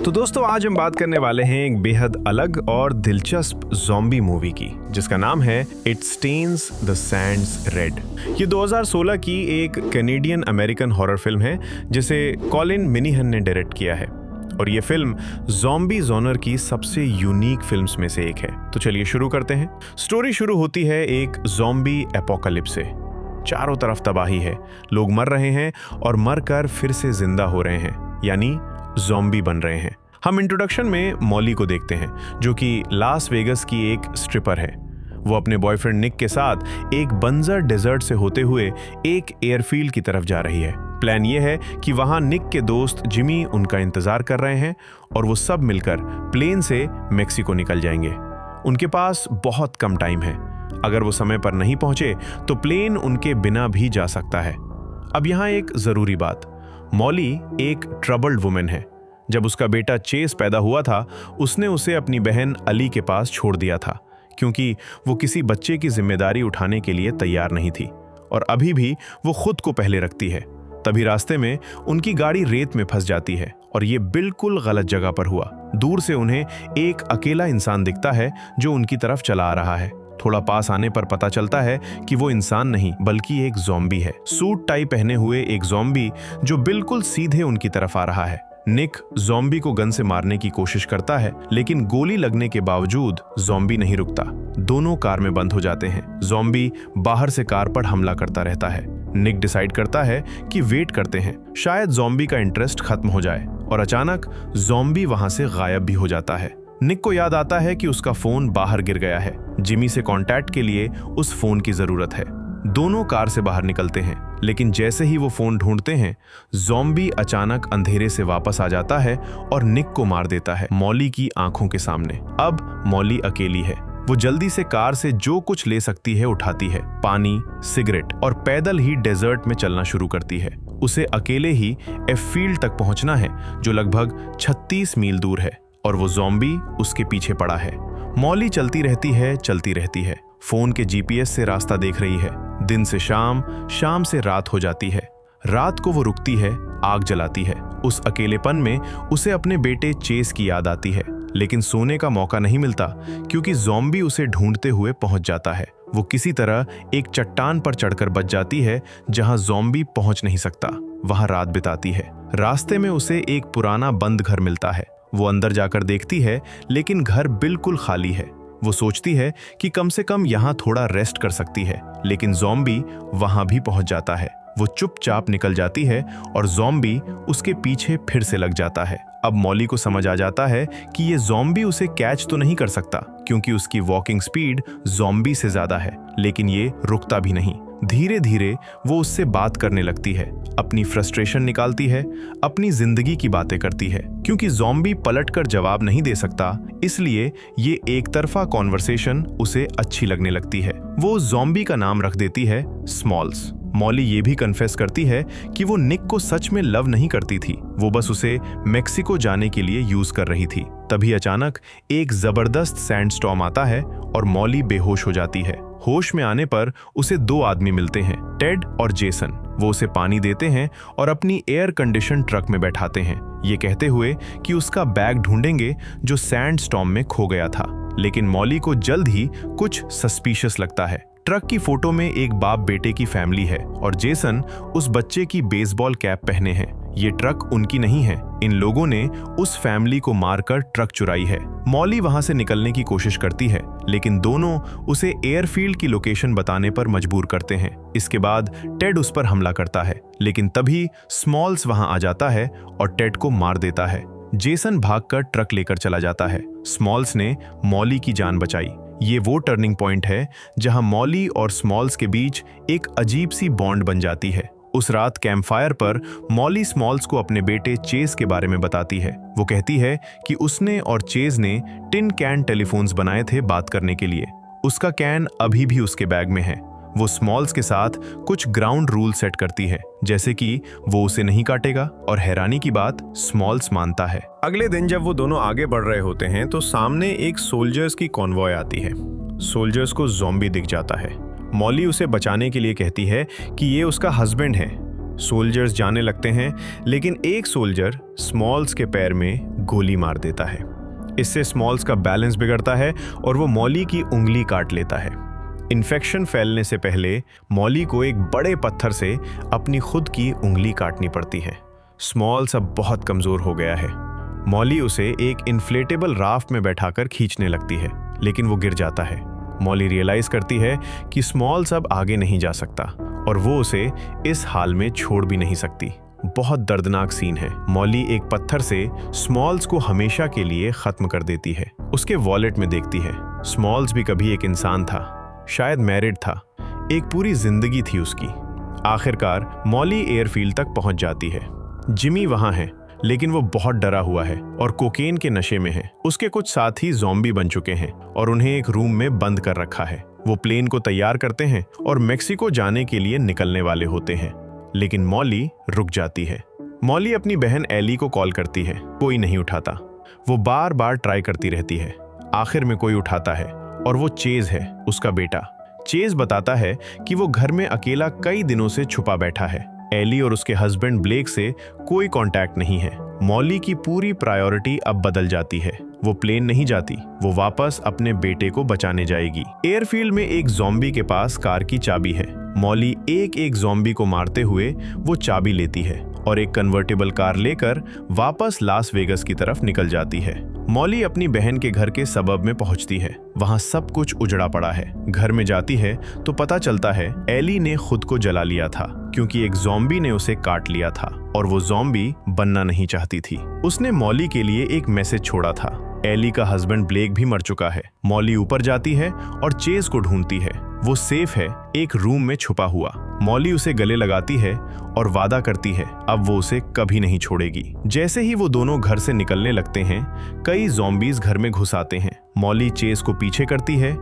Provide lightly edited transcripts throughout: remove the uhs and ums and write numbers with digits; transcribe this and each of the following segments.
तो दोस्तों आज हम बात करने वाले हैं एक बेहद अलग और दिलचस्प ज़ॉम्बी मूवी की जिसका नाम है it stains the sands red. ये 2016 की एक कैनेडियन अमेरिकन हॉरर फिल्म है जिसे कॉलिन मिनीहन ने डायरेक्ट किया है और ये फिल्म ज़ॉम्बी जॉनर की सबसे यूनिक फिल्म्स में से एक है। तो चलिए शुरू करते हैं। स्टोरी शुरू होती है एक ज़ॉम्बी एपोकलिप्स से। चारों तरफ तबाही है, लोग मर रहे हैं और मरकर फिर से जिंदा हो रहे हैं, यानी ज़ॉम्बी बन रहे हैं। हम इंट्रोडक्शन में मॉली को देखते हैं जो कि लास वेगस की एक स्ट्रिपर है। वो अपने बॉयफ्रेंड निक के साथ एक बंजर डेजर्ट से होते हुए एक एयरफील्ड की तरफ जा रही है। प्लान ये है कि वहां निक के दोस्त जिमी उनका इंतजार कर रहे हैं और वो सब मिलकर प्लेन से मेक्सिको निकल जाएंगे। उनके पास बहुत कम टाइम है। अगर वो समय पर नहीं पहुंचे तो प्लेन उनके बिना भी जा सकता है। अब यहाँ एक जरूरी बात, मॉली एक ट्रबल्ड वुमेन है। जब उसका बेटा चेस पैदा हुआ था उसने उसे अपनी बहन अली के पास छोड़ दिया था क्योंकि वो किसी बच्चे की जिम्मेदारी उठाने के लिए तैयार नहीं थी और अभी भी वो खुद को पहले रखती है। तभी रास्ते में उनकी गाड़ी रेत में फंस जाती है और ये बिल्कुल गलत जगह पर हुआ। दूर से उन्हें एक अकेला इंसान दिखता है जो उनकी तरफ चला आ रहा है। थोड़ा पास आने पर पता चलता है कि वो इंसान नहीं बल्कि एक ज़ॉम्बी है, सूट टाई पहने हुए एक ज़ॉम्बी जो बिल्कुल सीधे उनकी तरफ आ रहा है। निक ज़ॉम्बी को गन से मारने की कोशिश करता है लेकिन गोली लगने के बावजूद ज़ॉम्बी नहीं रुकता। दोनों कार में बंद हो जाते हैं। ज़ॉम्बी बाहर से कार पर हमला करता रहता है। निक डिसाइड करता है कि वेट करते हैं, शायद ज़ॉम्बी का इंटरेस्ट खत्म हो जाए और अचानक ज़ॉम्बी वहां से गायब भी हो जाता है। निक को याद आता है कि उसका फोन बाहर गिर गया है। जिमी से कांटेक्ट के लिए उस फोन की जरूरत है। दोनों कार से बाहर निकलते हैं लेकिन जैसे ही वो फोन ढूंढते हैं ज़ॉम्बी अचानक अंधेरे से वापस आ जाता है और निक को मार देता है मॉली की आंखों के सामने। अब मॉली अकेली है। वो जल्दी से कार से जो कुछ ले सकती है उठाती है, पानी, सिगरेट, और पैदल ही डेजर्ट में चलना शुरू करती है। उसे अकेले ही एयरफील्ड तक पहुंचना है जो लगभग 36 मील दूर है और वो ज़ॉम्बी उसके पीछे पड़ा है। मॉली चलती रहती है। फोन के जीपीएस से रास्ता देख रही है। दिन से शाम, शाम से रात हो जाती है। रात को वो रुकती है, आग जलाती है। उस अकेलेपन में उसे अपने बेटे चेस की याद आती है लेकिन सोने का मौका नहीं मिलता क्योंकि ज़ॉम्बी उसे ढूंढते हुए पहुंच जाता है। वो किसी तरह एक चट्टान पर चढ़कर बच जाती है जहां ज़ॉम्बी पहुंच नहीं सकता। वहां रात बिताती है। रास्ते में उसे एक पुराना बंद घर मिलता है। वो अंदर जाकर देखती है लेकिन घर बिल्कुल खाली है। वो सोचती है कि कम से कम यहाँ थोड़ा रेस्ट कर सकती है लेकिन ज़ॉम्बी वहां भी पहुंच जाता है। वो चुपचाप निकल जाती है और ज़ॉम्बी उसके पीछे फिर से लग जाता है। अब मॉली को समझ आ जाता है कि ये ज़ॉम्बी उसे कैच तो नहीं कर सकता क्योंकि उसकी वॉकिंग स्पीड ज़ॉम्बी से ज्यादा है, लेकिन ये रुकता भी नहीं। धीरे धीरे वो उससे बात करने लगती है, अपनी फ्रस्ट्रेशन निकालती है, अपनी जिंदगी की बातें करती है। क्योंकि ज़ॉम्बी पलटकर जवाब नहीं दे सकता इसलिए ये एक तरफा कॉन्वर्सेशन उसे अच्छी लगने लगती है। वो ज़ॉम्बी का नाम रख देती है स्मॉल्स। मॉली ये भी कन्फेस करती है कि वो निक को सच में लव नहीं करती थी, वो बस उसे मेक्सिको जाने के लिए यूज कर रही थी। तभी अचानक एक जबरदस्त सैंडस्टॉर्म आता है और मॉली बेहोश हो जाती है। होश में आने पर उसे 2 आदमी मिलते हैं, टेड और जेसन। वो उसे पानी देते हैं और अपनी एयर कंडीशन ट्रक में बैठाते हैं, ये कहते हुए कि उसका बैग ढूंढेंगे जो सैंडस्टॉर्म में खो गया था। लेकिन मॉली को जल्द ही कुछ सस्पिशियस लगता है। ट्रक की फोटो में एक बाप बेटे की फैमिली है और जेसन उस बच्चे की बेसबॉल कैप पहने हैं। ये ट्रक उनकी नहीं है, इन लोगों ने उस फैमिली को मारकर ट्रक चुराई है। मॉली वहां से निकलने की कोशिश करती है लेकिन दोनों उसे एयरफील्ड की लोकेशन बताने पर मजबूर करते हैं। इसके बाद टेड उस पर हमला करता है लेकिन तभी स्मॉल्स वहां आ जाता है और टेड को मार देता है। जेसन भागकर ट्रक लेकर चला जाता है। स्मॉल्स ने मॉली की जान बचाई। ये वो टर्निंग पॉइंट है जहां मॉली और स्मॉल्स के बीच एक अजीब सी बॉन्ड बन जाती है। उस रात कैंपफायर पर मॉली स्मॉल्स को अपने बेटे चेज के बारे में बताती है। वो कहती है कि उसने और चेज ने टिन कैन टेलीफोन्स बनाए थे बात करने के लिए। उसका कैन अभी भी उसके बैग में है। वो स्मॉल्स के साथ कुछ ग्राउंड रूल सेट करती है, जैसे कि वो उसे नहीं काटेगा, और हैरानी की बात स्मॉल्स मानता है। अगले दिन जब वो दोनों आगे बढ़ रहे होते हैं तो सामने एक सोल्जर्स की कॉन्वॉय आती है। सोल्जर्स को ज़ॉम्बी दिख जाता है। मॉली उसे बचाने के लिए कहती है कि ये उसका हस्बैंड है। सोल्जर्स जाने लगते हैं, लेकिन एक सोल्जर स्मॉल्स के पैर में गोली मार देता है। इससे स्मॉल्स का बैलेंस बिगड़ता है और वो मॉली की उंगली काट लेता है। इन्फेक्शन फैलने से पहले मॉली को एक बड़े पत्थर से अपनी खुद की उंगली काटनी पड़ती है। स्मॉल्स अब बहुत कमजोर हो गया है। मॉली उसे एक इन्फ्लेटेबल राफ्ट में बैठाकर खींचने लगती है, लेकिन वो गिर जाता है। मॉली रियलाइज करती है कि स्मॉल्स अब आगे नहीं जा सकता और वो उसे इस हाल में छोड़ भी नहीं सकती। बहुत दर्दनाक सीन है। मॉली एक पत्थर से स्मॉल्स को हमेशा के लिए खत्म कर देती है। उसके वॉलेट में देखती है। स्मॉल्स भी कभी एक इंसान था, शायद मैरिड था, एक पूरी जिंदगी थी उसकी। आखिरकार मॉली एयरफील्ड तक पहुंच जाती है। जिमी वहां है, लेकिन वो बहुत डरा हुआ है और कोकेन के नशे में है। उसके कुछ साथी ज़ॉम्बी बन चुके हैं और उन्हें एक रूम में बंद कर रखा है। वो प्लेन को तैयार करते हैं और मेक्सिको जाने के लिए निकलने वाले होते हैं, लेकिन मॉली रुक जाती है। मॉली अपनी बहन एली को कॉल करती है, कोई नहीं उठाता। वो बार बार ट्राई करती रहती है। आखिर में कोई उठाता है और वो चेज है, उसका बेटा। चेज बताता है कि वो घर में अकेला कई दिनों से छुपा बैठा है। एली और उसके हस्बैंड ब्लेक से कोई कांटेक्ट नहीं है। मॉली की पूरी प्रायोरिटी अब बदल जाती है। वो प्लेन नहीं जाती, वो वापस अपने बेटे को बचाने जाएगी। एयरफील्ड में एक ज़ॉम्बी के पास कार की चाबी है। मॉली एक एक ज़ॉम्बी को मारते हुए वो चाबी लेती है और एक कन्वर्टेबल कार लेकर वापस लास वेगस की तरफ निकल जाती है। मॉली अपनी बहन के घर के सबब में पहुंचती है। वहां सब कुछ उजड़ा पड़ा है। घर में जाती है तो पता चलता है एली ने खुद को जला लिया था, क्योंकि एक ज़ॉम्बी ने उसे काट लिया था और वो ज़ॉम्बी बनना नहीं चाहती थी। उसने मॉली के लिए एक मैसेज छोड़ा था। एली का हस्बैंड ब्लेक भी मर चुका है। मॉली ऊपर जाती है और चेज को ढूंढती है। वो सेफ है, एक रूम में छुपा हुआ। मॉली उसे गले लगाती है और वादा करती है अब वो उसे कभी नहीं छोड़ेगी। जैसे ही वो दोनों घर से निकलने लगते हैं, कई ज़ॉम्बीज घर में घुस आते हैं। मॉली चेज को पीछे करती है,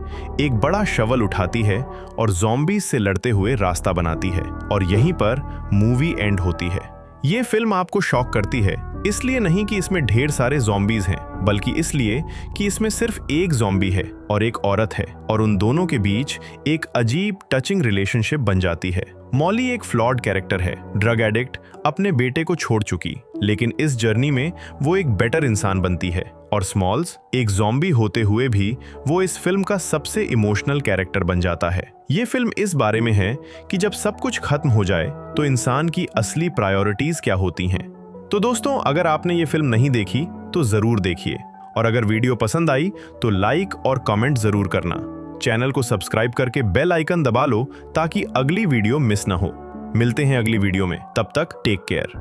एक बड़ा शवल उठाती है और ज़ॉम्बीज से लड़ते हुए रास्ता बनाती है और यहीं पर मूवी एंड होती है। ये फिल्म आपको शॉक करती है, इसलिए नहीं कि इसमें ढेर सारे ज़ॉम्बीज हैं, बल्कि इसलिए कि इसमें सिर्फ एक ज़ॉम्बी है और एक औरत है और उन दोनों के बीच एक अजीब टचिंग रिलेशनशिप बन जाती है। मॉली एक फ्लॉड कैरेक्टर है, ड्रग एडिक्ट, अपने बेटे को छोड़ चुकी, लेकिन इस जर्नी में वो एक बेटर इंसान बनती है। और स्मॉल्स एक ज़ॉम्बी होते हुए भी वो इस फिल्म का सबसे इमोशनल कैरेक्टर बन जाता है। ये फिल्म इस बारे में है कि जब सब कुछ खत्म हो जाए तो इंसान की असली प्रायोरिटीज क्या होती हैं। तो दोस्तों, अगर आपने ये फिल्म नहीं देखी तो जरूर देखिए, और अगर वीडियो पसंद आई तो लाइक और कमेंट जरूर करना। चैनल को सब्सक्राइब करके बेल आइकन दबा लो ताकि अगली वीडियो मिस ना हो। मिलते हैं अगली वीडियो में, तब तक टेक केयर।